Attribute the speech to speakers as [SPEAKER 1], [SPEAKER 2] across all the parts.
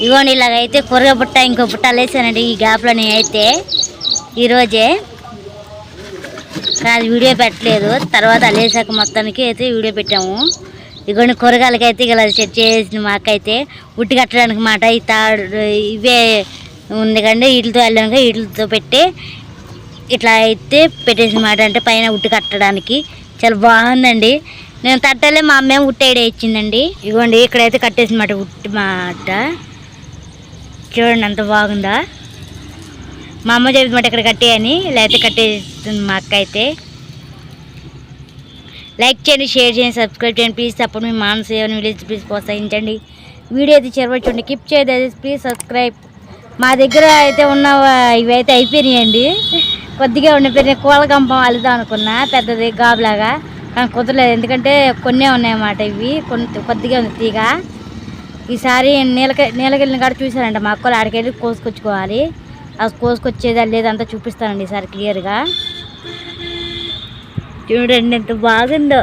[SPEAKER 1] ఇగోండి ఇలాగైతే కూరగాయ బుట్ట ఇంకో బుట్ట వేసానండి ఈ గ్యాప్లో నేనైతే ఈరోజే కాదు వీడియో పెట్టలేదు, తర్వాత అల్లేసాక మొత్తానికి అయితే వీడియో పెట్టాము. ఇగోండి కూరగాయలకైతే ఇలా సెట్ చేసిన మాకైతే ఉట్టి కట్టడానికి మాట ఈ తాడు ఇవే ఉంది కండి, వీటితో వెళ్ళాక వీటితో పెట్టి ఇట్లా అయితే పెట్టేసిన మాట. అంటే పైన ఉట్టి కట్టడానికి చాలా బాగుందండి. నేను తట్టలే మా అమ్మ ఉట్టి ఐడియా ఇచ్చిందండి. ఇగోండి ఇక్కడైతే కట్టేసిన మాట ఉట్టి మాట, చూడండి ఎంత బాగుందా. మా అమ్మ చెప్పినమాట ఇక్కడ కట్టేయని, ఇలా అయితే కట్టేస్తుంది మా అక్క అయితే. లైక్ చేయండి, షేర్ చేయండి, సబ్స్క్రైబ్ చేయండి ప్లీజ్. అప్పుడు మీ మానస ఏమైనా విలేజ్ ప్లీజ్ ప్రోత్సహించండి. వీడియో అయితే చేరవచ్చండి, కిప్ చేయదు ప్లీజ్ సబ్స్క్రైబ్. మా దగ్గర అయితే ఉన్న ఇవైతే అయిపోయినాయండి, కొద్దిగా ఉండిపోయినాయి. కోళ్ళ కంపం అల్లుదాం అనుకున్నా పెద్దది గాబులాగా, కానీ కుదరలేదు ఎందుకంటే కొన్నే ఉన్నాయన్నమాట. ఇవి కొద్దిగా ఉంది తీగ. ఈసారి నీళ్ళకెళ్ళిన కాడ చూసానంట మా అక్కలు, ఆడికెళ్ళి కోసుకొచ్చుకోవాలి. అది కోసుకొచ్చేది లేదంతా చూపిస్తానండి ఈసారి క్లియర్గా. చూడండి ఎంత బాగుందో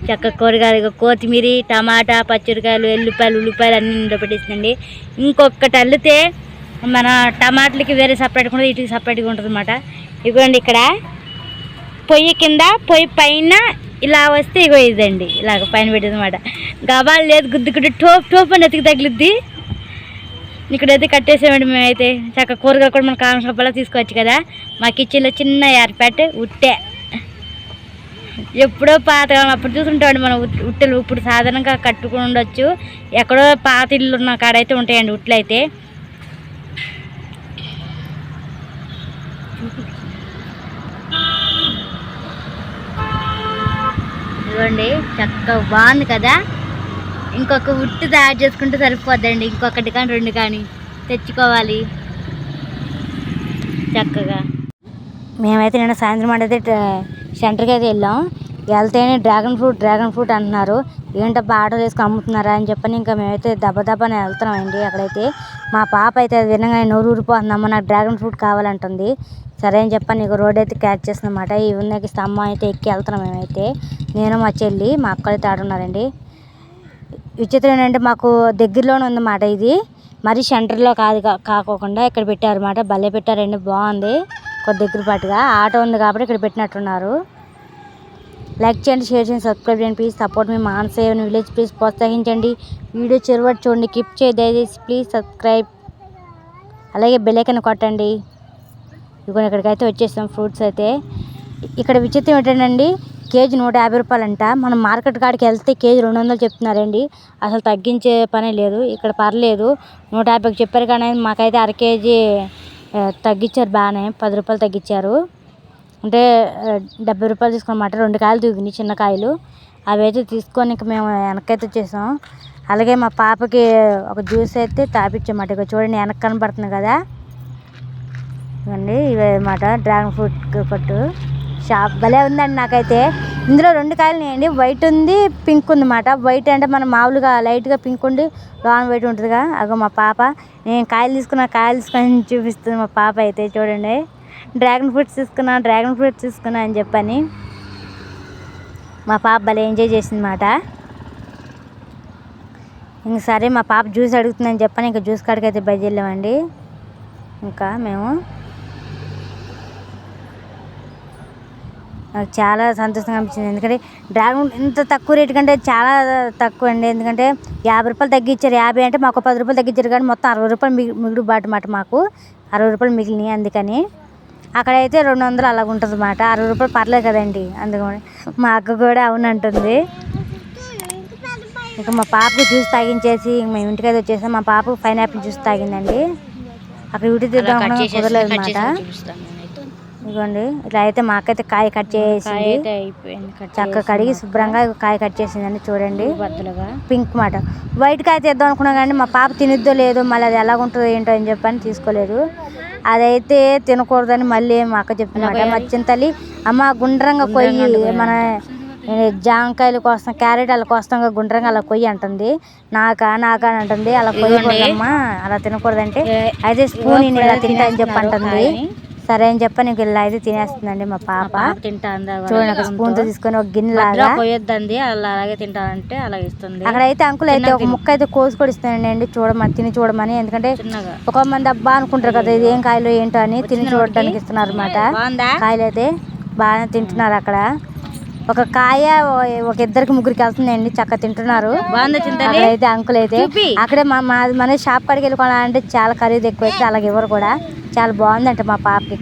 [SPEAKER 1] చక్క కూరగాయలు, కొత్తిమీర, టమాటా, పచ్చిమిరకాయలు, ఎల్లిపాయలు, ఉల్లిపాయలు అన్నీ ఇంట్లో పెట్టేసిందండి. ఇంకొకటి అల్లితే మన టమాటాలకి వేరే సపరేట్గా ఉంటుంది, వీటికి సపరేట్గా ఉంటుంది అన్నమాట. ఇదిగోండి ఇక్కడ పొయ్యి కింద పొయ్యి పైన ఇలా వస్తే ఇగో ఇదండి ఇలాగ పైన పెట్టేది అన్నమాట. గబాలు లేదు గుద్దుకుంటే టోప్ అని ఎతికి తగిలిద్ది. ఇక్కడైతే కట్టేసామండి మేమైతే. చక్క కూరగాయలు కూడా మనకు కావాల్సినప్పుడల్లా తీసుకోవచ్చు కదా. మా కిచెన్లో చిన్న ఏర్పాటు ఉట్టే, ఎప్పుడో పాతకాలం అప్పుడు చూసుంటామండి మనం ఉట్టెలు. ఇప్పుడు సాధారణంగా కట్టుకుని ఉండొచ్చు, ఎక్కడో పాత ఇల్లు ఉన్న కాడైతే ఉంటాయండి ఉట్లు అయితే. ఇవ్వండి చక్కగా బాగుంది కదా. ఇంకొక ఉట్టు తయారు చేసుకుంటే సరిపోద్దండి, ఇంకొకటి కానీ రెండు కానీ తెచ్చుకోవాలి చక్కగా. మేమైతే నిన్న సాయంత్రం అయితే సెంటర్కి అయితే వెళ్ళాం. వెళ్తేనే డ్రాగన్ ఫ్రూట్ అంటున్నారు. ఏంటబ్బా ఆటోలు వేసుకొని అమ్ముతున్నారా అని చెప్పని ఇంకా మేమైతే దెబ్బని వెళ్తున్నామండి. అక్కడైతే మా పాప అయితే అది వినగానే నోరు ఊరిపోతుందమ్మా నాకు డ్రాగన్ ఫ్రూట్ కావాలంటుంది. సరే అని చెప్పని నీకు రోడ్ అయితే క్యాచ్ చేస్తుందన్నమాట. ఈ ఉన్నకి స్తంభం అయితే ఎక్కి వెళ్తున్నాం మేమైతే, నేను మా చెల్లి మా అక్క అయితే ఆడున్నారండి. విచిత్రం ఏంటంటే మాకు దగ్గరలోనే ఉందన్నమాట ఇది, మరి సెంటర్లో కాకోకుండా ఇక్కడ పెట్టారన్నమాట. భలే పెట్టారండి, బాగుంది. కొద్ది దగ్గర పాటుగా ఆటో ఉంది కాబట్టి ఇక్కడ పెట్టినట్టున్నారు. లైక్ చేయండి, షేర్ చేయండి, సబ్స్క్రైబ్ చేయండి please. Support me Manasa village please ప్రోత్సహించండి. వీడియో చివరి చూడండి, కిప్ చేయదు ప్లీజ్ సబ్స్క్రైబ్. అలాగే బెల్ ఐకాన్ కొట్టండి. ఇదిగో ఇక్కడికైతే వచ్చేసాం. ఫ్రూట్స్ అయితే ఇక్కడ విచిత్రం ఏంటండి, కేజీ 150 రూపాయలంట. మనం మార్కెట్ కాడికి వెళ్తే కేజీ 200 చెప్తున్నారండి. అసలు తగ్గించే పనే లేదు. ఇక్కడ పర్లేదు 150కి చెప్పారు, కానీ మాకైతే అర కేజీ తగ్గించారు బాగానే, 10 రూపాయలు తగ్గించారు. అంటే 70 రూపాయలు తీసుకున్నమాట. 2 కాయలు తూగినాయి చిన్న కాయలు, అవి అయితే తీసుకొని ఇంక మేము వెనకైతే వచ్చేసాం. అలాగే మా పాపకి ఒక జ్యూస్ అయితే తాపించామాట. ఇక చూడండి వెనక్కి కనపడుతుంది కదా, ఇవ్వండి ఇవే అన్నమాట డ్రాగన్ ఫ్రూట్ పట్టు షాప్. భలే ఉందండి నాకైతే. ఇందులో 2 కాయలు ఉన్నాయండి, వైట్ ఉంది పింక్ ఉందన్నమాట. వైట్ అంటే మనం మామూలుగా లైట్గా పింక్ ఉండి లోన్ వైట్ ఉంటుందిగా. అగో మా పాప నేను కాయలు తీసుకొని చూపిస్తుంది మా పాప అయితే. చూడండి డ్రాగన్ ఫ్రూట్స్ తీసుకున్నా అని చెప్పని మా పాప భలే ఎంజాయ్ చేసింది అన్నమాట. ఇంక సరే మా పాప జ్యూస్ అడుగుతుందని చెప్పని ఇంకా జ్యూస్ కాడికి అయితే బయలుదేరామండి. ఇంకా మేము నాకు చాలా సంతోషంగా అనిపించింది, ఎందుకంటే డ్రాగన్ ఇంత తక్కువ రేటు కంటే చాలా తక్కువ అండి. ఎందుకంటే 50 రూపాయలు తగ్గించారు. 50 అంటే మాకు 10 రూపాయలు తగ్గించారు, కానీ మొత్తం 60 రూపాయలు మిగులు బాటు మాట. మాకు 60 రూపాయలు మిగిలినాయి. అందుకని అక్కడైతే 200 అలాగ ఉంటుంది అన్నమాట. 60 రూపాయలు పర్లేదు కదండి. అందుకని మా అక్క కూడా అవునంటుంది. ఇక మా పాపకు జ్యూస్ తాగించేసి మేము ఇంటికైతే వచ్చేసాం. మా పాపకు పైనాపిల్ జ్యూస్ తాగిందండి. అక్కడ వీటి తీద్దాం కుదరలేదు అన్నమాట. ఇదిగోండి ఇట్లా అయితే మా అక్క అయితే కాయ కట్ చేసింది, చక్క కడిగి శుభ్రంగా కాయ కట్ చేసిందండి. చూడండి పింక్ మాట. వైట్ కాయ తీద్దాం అనుకున్నా కానీ మా పాప తినిద్దో లేదో, మళ్ళీ అది ఎలా ఉంటుందో ఏంటో అని చెప్పని తీసుకోలేదు. అదైతే తినకూడదని మళ్ళీ మా అక్క చెప్తున్నమాట. మా చిన్న తల్లి అమ్మ గుండ్రంగా కొయ్యి, మన జామకాయల కోసం క్యారెట్ అలా కోస్తాం గుండ్రంగా అలా కొయ్యి అంటుంది. నాకా అని అంటుంది. అలా కొయ్యకూడదమ్మా, అలా తినకూడదంటే అయితే స్పూన్ ఇలా తింటా అని చెప్పి అంటుంది. సరే అని చెప్పి నీకు ఇలా అయితే తినేస్తుందండి మా పాప.
[SPEAKER 2] తింటా
[SPEAKER 1] చూడండి ఒక స్పూన్ తో తీసుకొని ఒక గిన్నె లాగా
[SPEAKER 2] పోయొద్దండి, అలా అలాగే తింటానంటే అలా ఇస్తుంది.
[SPEAKER 1] అక్కడైతే అంకుల్ అయితే ఒక ముక్క అయితే కోసి కూడా ఇస్తానండి చూడమని, తిని చూడమని. ఎందుకంటే ఒక మంది అబ్బా అనుకుంటారు కదా ఇది ఏం కాయలు ఏంటో అని, తిని చూడడానికి ఇస్తున్నారు అనమాట. కాయలు అయితే బాగానే తింటున్నారు. అక్కడ ఒక కాయ ఒక ఇద్దరికి ముగ్గురికి వెళ్తుందండి, చక్కగా తింటున్నారు. అక్కడైతే అంకుల్ అయితే అక్కడే మన షాప్ కాడికి వెళ్ళి కొనాలంటే చాలా ఖరీదు ఎక్కువ అయితే అలాగే ఇవ్వరు కూడా. చాలా బాగుందంట మా పాపకి.